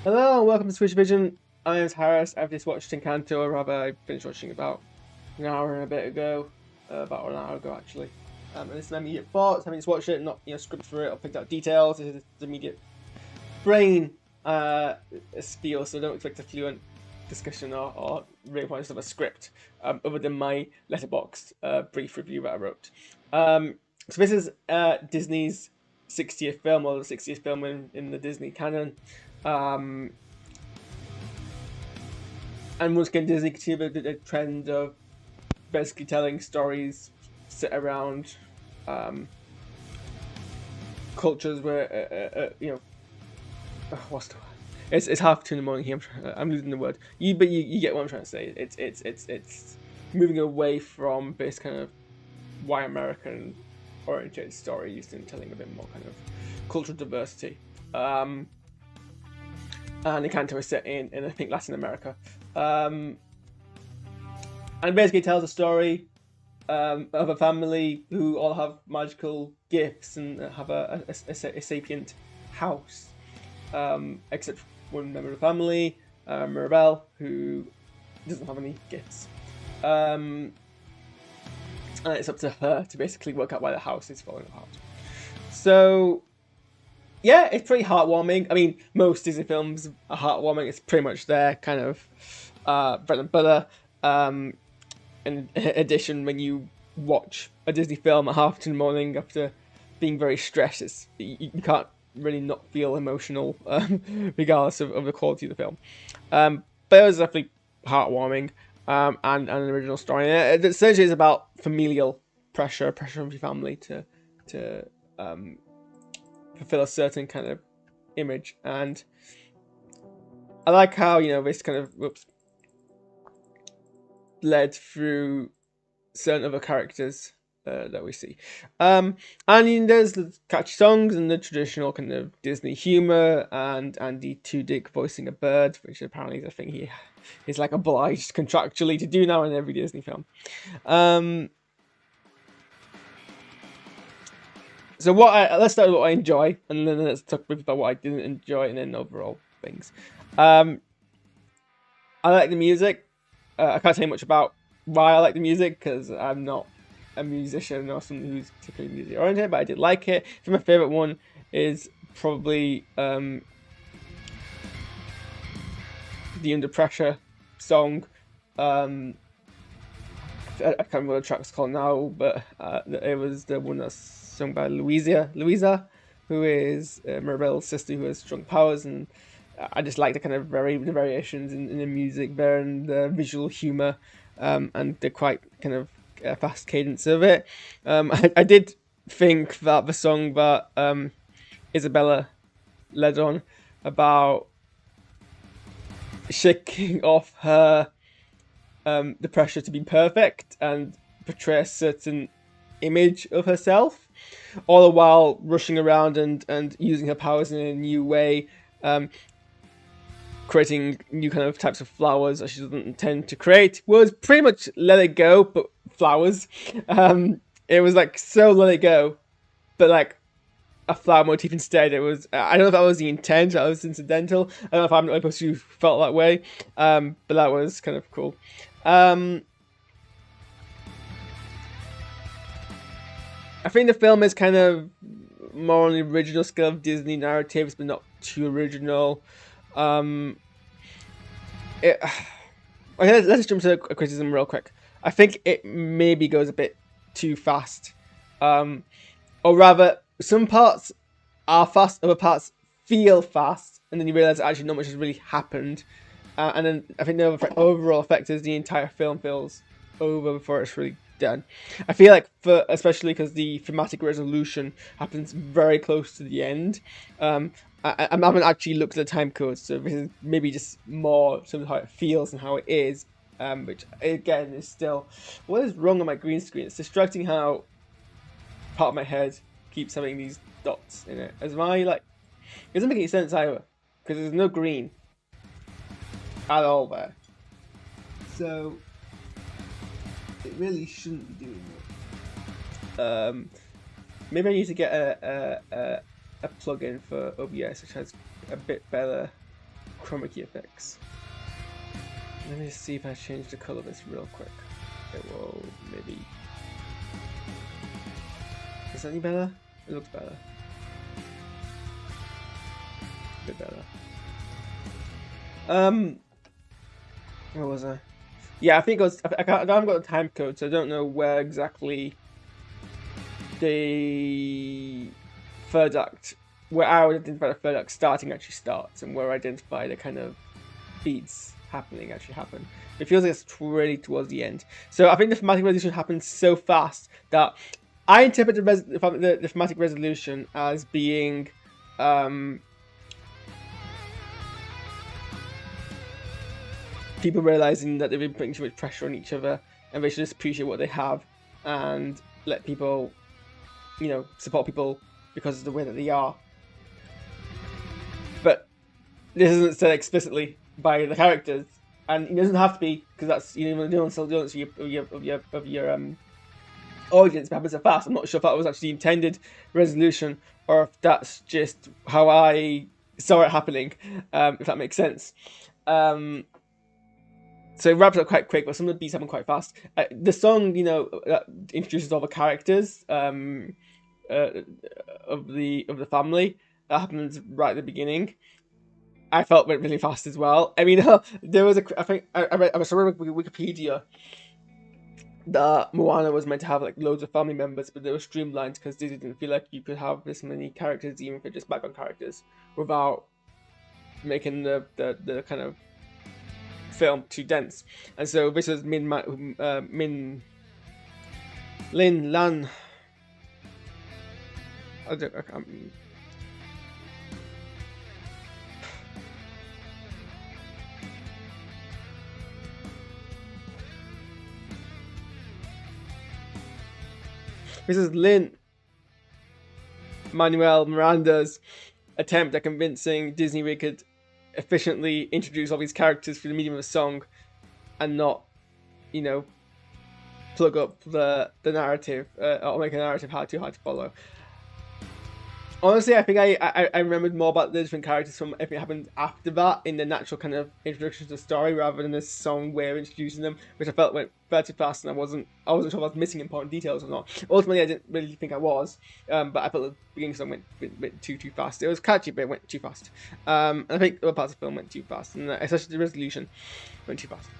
Hello, welcome to SquishiVision. My name's Haaris. I've just watched Encanto, or rather, I finished watching about an hour and a bit ago. About an hour ago, actually. And this is my immediate thoughts, having just watched it, not script through it or picked out details. This is the immediate brain spiel, so don't expect a fluent discussion or really point of a script, other than my letterboxd brief review that I wrote. So this is Disney's 60th film, or the 60th film in the Disney canon. And once again, Disney continued the trend of basically telling stories set around cultures where what's the word? It's half 2 in the morning here. I'm losing the word. But you get what I'm trying to say. It's moving away from this kind of white American oriented stories and telling a bit more kind of cultural diversity. And Encanto is set in I think Latin America. And basically tells a story of a family who all have magical gifts and have a sapient house, except one member of the family, Mirabelle, who doesn't have any gifts. And it's up to her to basically work out why the house is falling apart. So, yeah, it's pretty heartwarming. I mean, most Disney films are heartwarming. It's pretty much their kind of bread and butter. In addition, when you watch a Disney film at half 2 in the morning after being very stressed, you can't really not feel emotional, regardless of the quality of the film. But it was definitely heartwarming, and an original story. And it essentially is about familial pressure from your family to fulfill a certain kind of image. And I like how this kind of led through certain other characters that we see. And there's the catchy songs and the traditional kind of Disney humor, and Andy Tudyk voicing a bird, which apparently is a thing he is like obliged contractually to do now in every Disney film. So let's start with what I enjoy, and then let's talk briefly about what I didn't enjoy, and then overall things. I like the music. I can't say much about why I like the music because I'm not a musician or someone who's particularly music oriented, but I did like it. I think my favorite one is probably the Under Pressure song. I can't remember what the track's called now, but it was the one that's sung by Louisa, who is Mirabelle's sister, who has strong powers, and I just like the kind of the variations in the music there and the visual humor, and the quite kind of fast cadence of it. I did think that the song that Isabella led on about shaking off her the pressure to be perfect and portray a certain image of herself, all the while rushing around and using her powers in a new way, creating new kind of types of flowers that she doesn't intend to create, was pretty much Let It Go, but flowers. It was like so Let It Go, but like a flower motif instead. It was, I don't know if that was the intent, that was incidental. I don't know if I'm the only person who felt that way, but that was kind of cool. I think the film is kind of more on the original scale of Disney narratives, but not too original. Okay, let's jump to a criticism real quick. I think it maybe goes a bit too fast. Or rather, some parts are fast, other parts feel fast, and then you realise actually not much has really happened. And then I think the overall effect is the entire film feels over before it's really done. I feel like, especially because the thematic resolution happens very close to the end. I haven't actually looked at the time codes, so this is maybe just more some of how it feels and how it is. Which again is still, what is wrong on my green screen? It's distracting how part of my head keeps having these dots in it. As my it doesn't make any sense either, because there's no green at all there. So it really shouldn't be doing it. Maybe I need to get a plugin for OBS which has a bit better chroma key effects. Let me see if I change the color of this real quick. It will maybe. Is that any better? It looks better. A bit better. Where was I? Yeah, I think it was. I haven't got the time code, so I don't know where exactly the third act, where I would identify the third act starting actually starts, and where I identify the kind of beats happening actually happen. It feels like it's really towards the end. So I think the thematic resolution happens so fast that I interpret the thematic resolution as being people realizing that they've been putting too much pressure on each other, and they should just appreciate what they have and let people, you know, support people because of the way that they are. But this isn't said explicitly by the characters, and it doesn't have to be, because that's, you know, doing of your audience. It happens so fast. I'm not sure if that was actually the intended resolution or if that's just how I saw it happening. If that makes sense. So it wraps up quite quick, but some of the beats happen quite fast. The song, you know, introduces all the characters of the family. That happens right at the beginning. I felt went really fast as well. I mean, there was I think I read Wikipedia that Moana was meant to have like loads of family members, but they were streamlined because they didn't feel like you could have this many characters, even if they're just background characters, without making the kind of film too dense. And so this was Lin Lan. I can't. This is Lin-Manuel Miranda's attempt at convincing Disney we could efficiently introduce all these characters through the medium of a song and not, you know, plug up the narrative or make a narrative too hard to follow. Honestly, I think I remembered more about the different characters from everything that happened after that in the natural kind of introduction to the story, rather than this song way of introducing them, which I felt went far too fast, and I wasn't sure if I was missing important details or not. Ultimately, I didn't really think I was, but I felt the beginning of the song went too fast. It was catchy, but it went too fast. I think other parts of the film went too fast, and especially the resolution went too fast.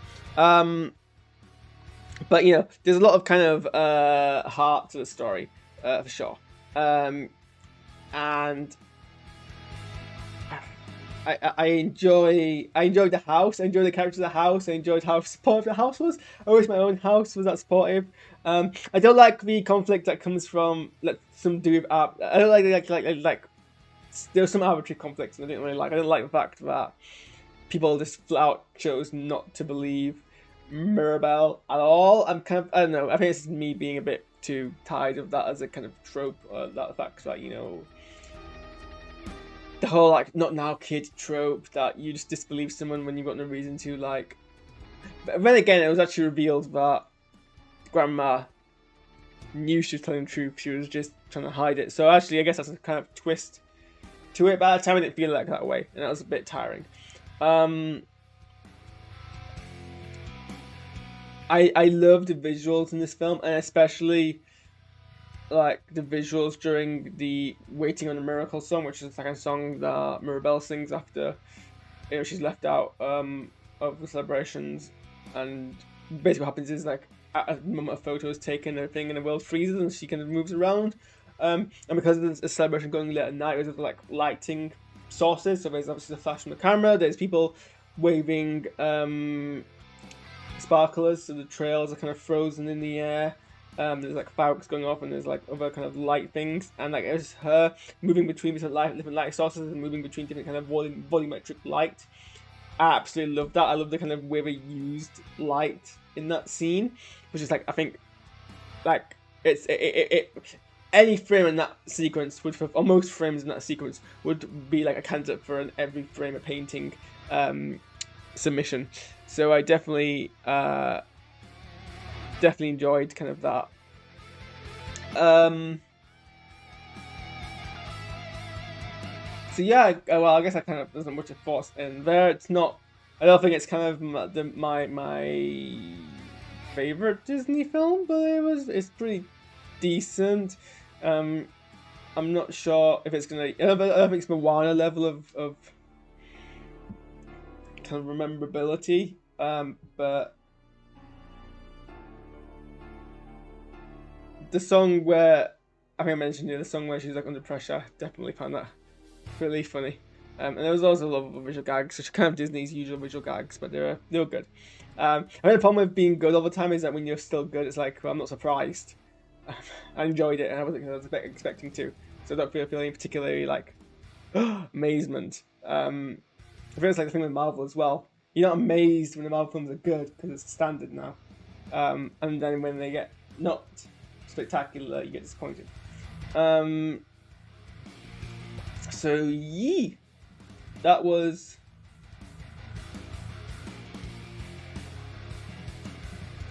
But you know, there's a lot of kind of heart to the story, for sure. And I enjoyed the house. I enjoyed the characters of the house. I enjoyed how supportive the house was. I wish my own house was that supportive. I don't like the conflict that comes from some degree of art. I don't like there's some arbitrary conflicts, and I didn't really like. I didn't like the fact that people just flat out chose not to believe Mirabelle at all. I don't know. I think it's me being a bit too tired of that as a kind of trope. That fact that, you know, the whole like not now kid trope that you just disbelieve someone when you've got no reason to, like. But then again, it was actually revealed that Grandma knew she was telling the truth. She was just trying to hide it. So actually, I guess that's a kind of twist to it. But at the time, I didn't feel like that way, and that was a bit tiring. I love the visuals in this film, and especially like the visuals during the "Waiting on a Miracle" song, which is like a song that Mirabelle sings after, you know, she's left out of the celebrations, and basically what happens is like a moment of photo is taken, everything, and the world freezes, and she kind of moves around. And because there's a celebration going late at night, there's like lighting sources. So there's obviously the flash from the camera. There's people waving sparklers, so the trails are kind of frozen in the air. There's like fireworks going off, and there's like other kind of light things, and like it's her moving between different light sources and moving between different kind of volumetric light. I absolutely love that. I love the kind of way they used light in that scene, which is like, I think like it any frame in that sequence would, or most frames in that sequence would be like a candidate for an every frame a painting submission. So I definitely enjoyed kind of that. So yeah, well, I guess I kind of there's not much of force in there. It's not. I don't think it's kind of my favorite Disney film, but it's pretty decent. I'm not sure if it's gonna. I don't think it's Moana level of kind of rememberability. But the song where I think I mentioned it, the song where she's like under pressure, definitely found that really funny. And there was also a lot of visual gags, which are kind of Disney's usual visual gags, but they were good. I think the problem with being good all the time is that when you're still good, it's like, well, I'm not surprised. I enjoyed it, and I was expecting to, so I don't feel any particularly like amazement. I feel it's like the thing with Marvel as well. You're not amazed when the Marvel films are good because it's standard now, and then when they get not spectacular, you get disappointed. So yeah, that was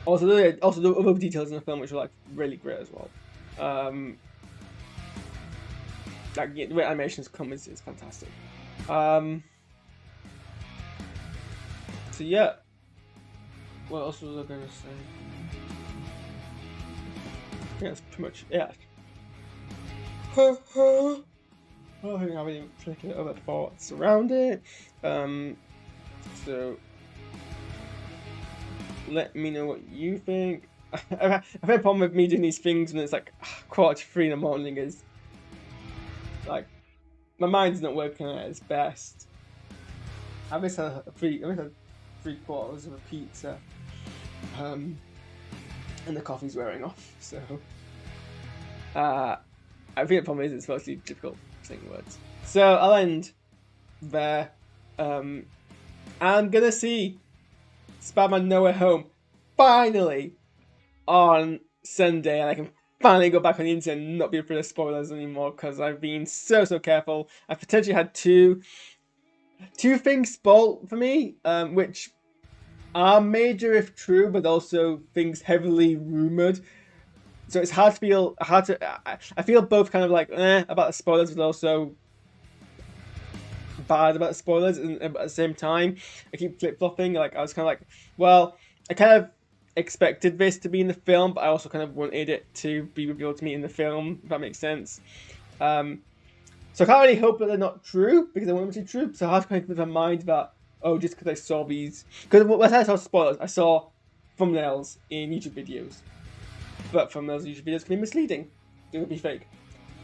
also the other details in the film which were like really great as well. Like yeah, the way animations come is fantastic. So yeah, what else was I gonna say? Yeah, that's pretty much it. I don't think I have any particular other thoughts around it. So let me know what you think. I've had a problem with me doing these things when it's like 3:15 in the morning. Is like my mind's not working at its best. I missed three quarters of a pizza, and the coffee's wearing off. So I think the problem is it's mostly difficult saying words. So I'll end there. I'm gonna see Spider-Man No Way Home finally on Sunday, and I can finally go back on the internet and not be afraid of spoilers anymore because I've been so careful. I've potentially had two things spoiled for me, which are major if true, but also things heavily rumored. So it's hard to I feel both kind of like about the spoilers, but also bad about the spoilers, and at the same time I keep flip-flopping. Like I was kind of like, well, I kind of expected this to be in the film, but I also kind of wanted it to be revealed to me in the film, if that makes sense. So I can't really hope that they're not true because I want them to be true. So I have to kind of keep in mind that, oh, just because I saw these, because when I saw spoilers, I saw thumbnails in YouTube videos, but thumbnails in YouTube videos can be misleading. They could be fake.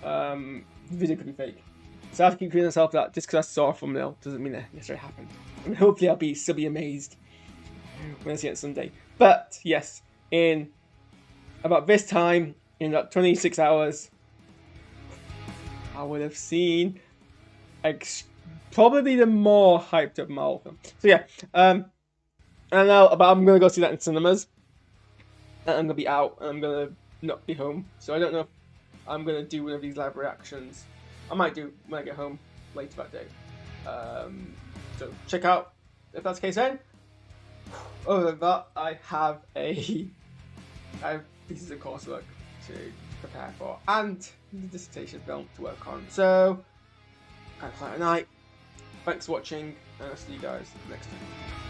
The video could be fake. So I have to keep telling myself that just because I saw a thumbnail doesn't mean that necessarily happened. And hopefully I'll still be amazed when I see it Sunday. But yes, in about this time, in about 26 hours, I would have seen probably the more hyped up Marvel film. So yeah, I don't know, but I'm gonna go see that in cinemas. And I'm gonna be out, and I'm gonna not be home. So I don't know if I'm gonna do one of these live reactions. I might do when I get home later that day. So check out if that's the case then. Other than that, I have pieces of coursework to prepare for and the dissertation film to work on. So, kind of night. Thanks for watching, and I'll see you guys next time.